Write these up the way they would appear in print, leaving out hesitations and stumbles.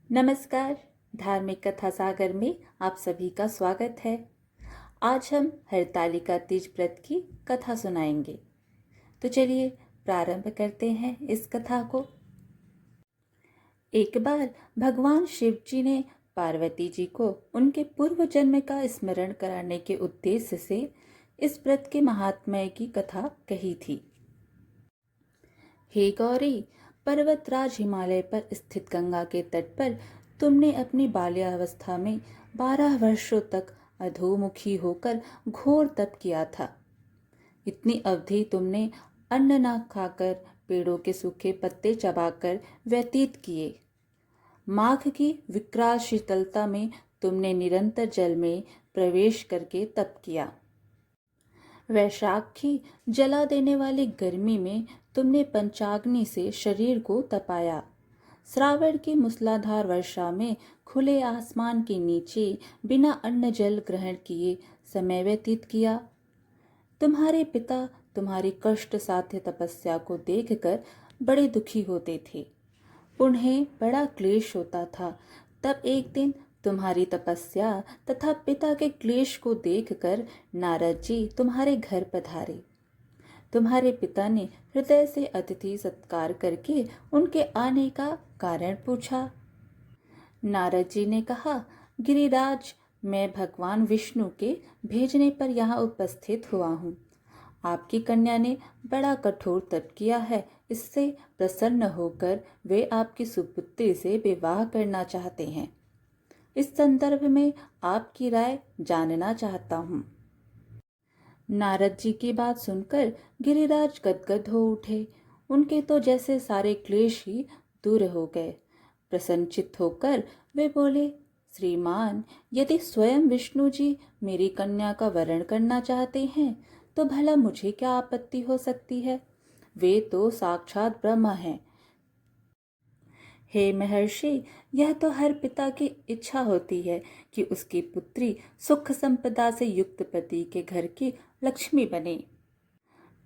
नमस्कार। धार्मिक कथा सागर में आप सभी का स्वागत है। आज हम हरतालिका तीज व्रत की कथा सुनाएंगे। तो चलिए प्रारंभ करते हैं इस कथा को। एक बार भगवान शिव जी ने पार्वती जी को उनके पूर्व जन्म का स्मरण कराने के उद्देश्य से इस व्रत के महात्म्य की कथा कही थी। हे गौरी, पर्वतराज हिमालय पर स्थित गंगा के तट पर तुमने अपनी बाल्यावस्था में 12 वर्षों तक अधोमुखी होकर घोर तप किया था। इतनी अवधि तुमने अन्न न खाकर पेड़ों के सूखे पत्ते चबाकर व्यतीत किए। माघ की विकराल शीतलता में तुमने निरंतर जल में प्रवेश करके तप किया। वैशाख की जला देने वाली गर्मी में तुमने पंचाग्नि से शरीर को तपाया। श्रावण की मूसलाधार वर्षा में खुले आसमान के नीचे बिना अन्न जल ग्रहण किए समय व्यतीत किया। तुम्हारे पिता तुम्हारी कष्ट साध्य तपस्या को देखकर बड़े दुखी होते थे। उन्हें बड़ा क्लेश होता था। तब एक दिन तुम्हारी तपस्या तथा पिता के क्लेश को देखकर नारद जी तुम्हारे घर पधारे। तुम्हारे पिता ने हृदय से अतिथि सत्कार करके उनके आने का कारण पूछा। नारद जी ने कहा, गिरिराज, मैं भगवान विष्णु के भेजने पर यहाँ उपस्थित हुआ हूँ। आपकी कन्या ने बड़ा कठोर तप किया है। इससे प्रसन्न होकर वे आपकी सुपुत्री से विवाह करना चाहते हैं। इस संदर्भ में आपकी राय जानना चाहता हूँ। नारद जी की बात सुनकर गिरिराज गदगद हो उठे। उनके तो जैसे सारे क्लेश ही दूर हो गए। प्रसन्नचित्त होकर वे बोले, श्रीमान, यदि स्वयं विष्णु जी मेरी कन्या का वरण करना चाहते हैं तो भला मुझे क्या आपत्ति हो सकती है। वे तो साक्षात ब्रह्म हैं। हे महर्षि, यह तो हर पिता की इच्छा होती है कि उसकी पुत्री सुख संपदा से युक्त पति के घर की लक्ष्मी बने।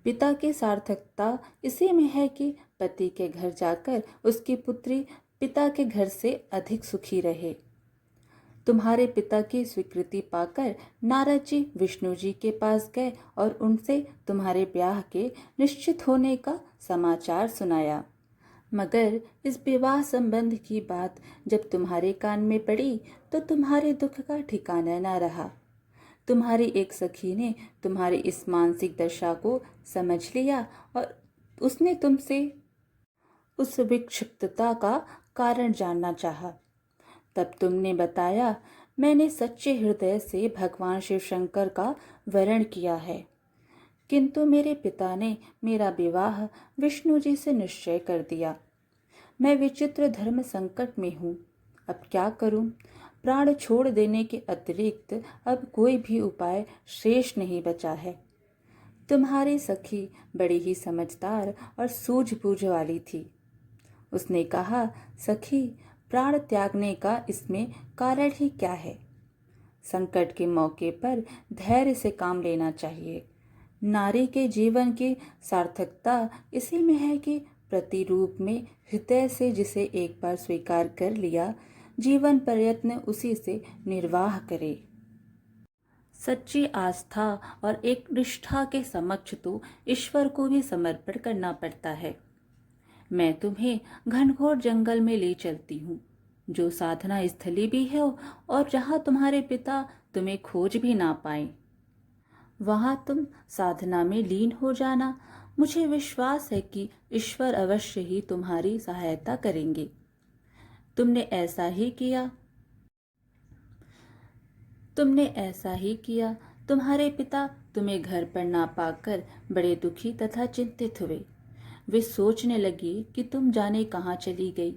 पिता की सार्थकता इसी में है कि पति के घर जाकर उसकी पुत्री पिता के घर से अधिक सुखी रहे। तुम्हारे पिता की स्वीकृति पाकर नारद जी विष्णु जी के पास गए और उनसे तुम्हारे ब्याह के निश्चित होने का समाचार सुनाया। मगर इस विवाह संबंध की बात जब तुम्हारे कान में पड़ी तो तुम्हारे दुख का ठिकाना न रहा। तुम्हारी एक सखी ने तुम्हारी इस मानसिक दशा को समझ लिया और उसने तुमसे उस विक्षिप्तता का कारण जानना चाहा। तब तुमने बताया, मैंने सच्चे हृदय से भगवान शिव शंकर का वरण किया है, किंतु मेरे पिता ने मेरा विवाह विष्णु जी से निश्चय कर दिया। मैं विचित्र धर्म संकट में हूँ। अब क्या करूँ? प्राण छोड़ देने के अतिरिक्त अब कोई भी उपाय शेष नहीं बचा है। तुम्हारी सखी बड़ी ही समझदार और सूझबूझ वाली थी। उसने कहा, सखी, प्राण त्यागने का इसमें कारण ही क्या है। संकट के मौके पर धैर्य से काम लेना चाहिए। नारी के जीवन की सार्थकता इसी में है कि प्रतिरूप में हृदय से जिसे एक बार स्वीकार कर लिया, जीवन प्रयत्न उसी से निर्वाह करे। सच्ची आस्था और एक निष्ठा के समक्ष तो ईश्वर को भी समर्पण करना पड़ता है। मैं तुम्हें घनघोर जंगल में ले चलती हूँ, जो साधना स्थली भी है और जहाँ तुम्हारे पिता तुम्हें खोज भी ना पाए। वहाँ तुम साधना में लीन हो जाना। मुझे विश्वास है कि ईश्वर अवश्य ही तुम्हारी सहायता करेंगे। तुमने ऐसा ही किया। तुम्हारे पिता तुम्हें घर पर ना पाकर बड़े दुखी तथा चिंतित हुए। वे सोचने लगे कि तुम जाने कहाँ चली गई।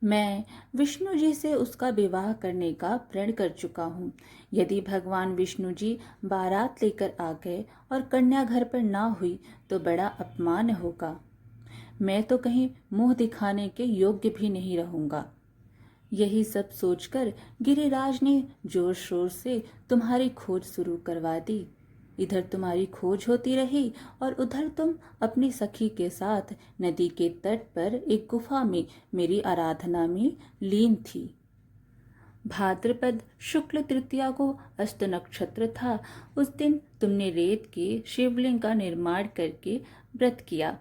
मैं विष्णु जी से उसका विवाह करने का प्रण कर चुका हूँ। यदि भगवान विष्णु जी बारात लेकर आ गए और कन्या घर पर ना हुई तो बड़ा अपमान होगा। मैं तो कहीं मुंह दिखाने के योग्य भी नहीं रहूंगा। यही सब सोचकर गिरिराज ने जोर शोर से तुम्हारी खोज शुरू करवा दी। इधर तुम्हारी खोज होती रही और उधर तुम अपनी सखी के साथ नदी के तट पर एक गुफा में मेरी आराधना में लीन थी। भाद्रपद शुक्ल तृतीया को अस्त नक्षत्र था। उस दिन तुमने रेत के शिवलिंग का निर्माण करके व्रत किया।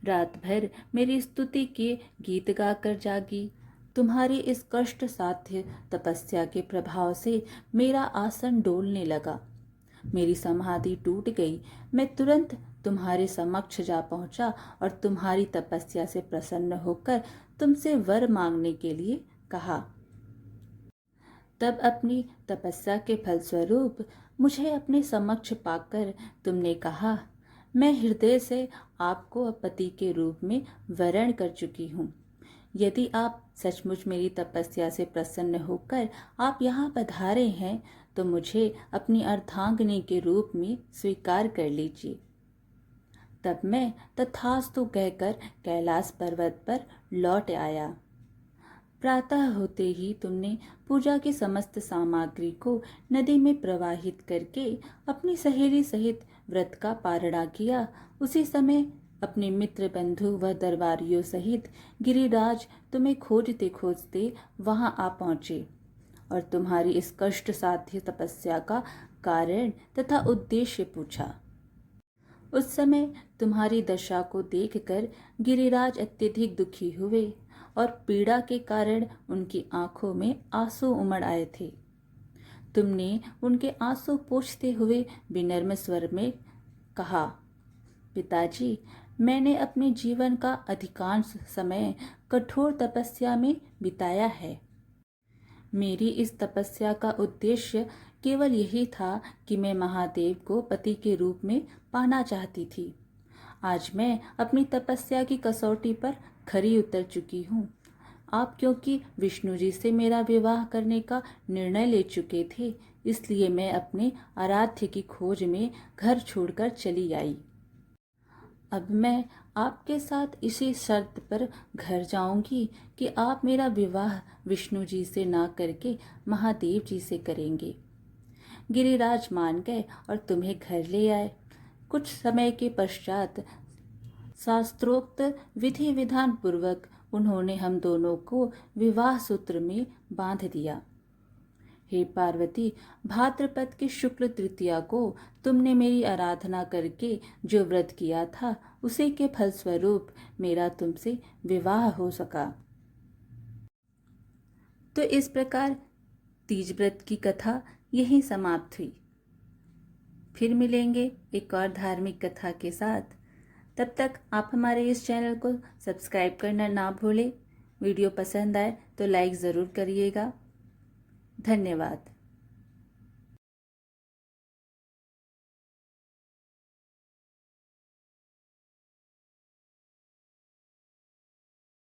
रात भर मेरी स्तुति के गीत गाकर जागी। तुम्हारी इस कष्ट साध्य तपस्या के प्रभाव से मेरा आसन डोलने लगा। मेरी समाधि टूट गई। मैं तुरंत तुम्हारे समक्ष जा पहुंचा और तुम्हारी तपस्या से प्रसन्न होकर तुमसे वर मांगने के लिए कहा। तब अपनी तपस्या के फलस्वरूप मुझे अपने समक्ष पाकर तुमने कहा, मैं हृदय से आपको पति के रूप में वरण कर चुकी हूँ। यदि आप सचमुच मेरी तपस्या से प्रसन्न होकर आप यहाँ पधारे हैं तो मुझे अपनी अर्धांगिनी के रूप में स्वीकार कर लीजिए। तब मैं तथास्तु कहकर कैलाश पर्वत पर लौट आया। प्रातः होते ही तुमने पूजा की समस्त सामग्री को नदी में प्रवाहित करके अपनी सहेली सहित व्रत का पारणा किया। उसी समय अपने मित्र बंधु व दरबारियों सहित गिरिराज तुम्हें खोजते खोजते वहां आ पहुंचे और तुम्हारी इस कष्ट साध्य तपस्या का कारण तथा उद्देश्य पूछा। उस समय तुम्हारी दशा को देखकर गिरिराज अत्यधिक दुखी हुए और पीड़ा के कारण उनकी आंखों में आंसू उमड़ आए थे। तुमने उनके आंसू पोंछते हुए विनम्र स्वर में कहा, पिताजी, मैंने अपने जीवन का अधिकांश समय कठोर तपस्या में बिताया है। मेरी इस तपस्या का उद्देश्य केवल यही था कि मैं महादेव को पति के रूप में पाना चाहती थी। आज मैं अपनी तपस्या की कसौटी पर खरी उतर चुकी हूँ। आप क्योंकि विष्णु जी से मेरा विवाह करने का निर्णय ले चुके थे, इसलिए मैं अपने आराध्य की खोज में घर छोड़कर चली आई। अब मैं आपके साथ इसी शर्त पर घर जाऊंगी कि आप मेरा विवाह विष्णु जी से ना करके महादेव जी से करेंगे। गिरिराज मान गए और तुम्हें घर ले आए। कुछ समय के पश्चात शास्त्रोक्त विधि विधान पूर्वक उन्होंने हम दोनों को विवाह सूत्र में बांध दिया। हे पार्वती, भाद्रपद की शुक्ल तृतीया को तुमने मेरी आराधना करके जो व्रत किया था, उसी के फलस्वरूप मेरा तुमसे विवाह हो सका। तो इस प्रकार तीज व्रत की कथा यहीं समाप्त हुई। फिर मिलेंगे एक और धार्मिक कथा के साथ। तब तक आप हमारे इस चैनल को सब्सक्राइब करना ना भूलें। वीडियो पसंद आए तो लाइक ज़रूर करिएगा। धन्यवाद।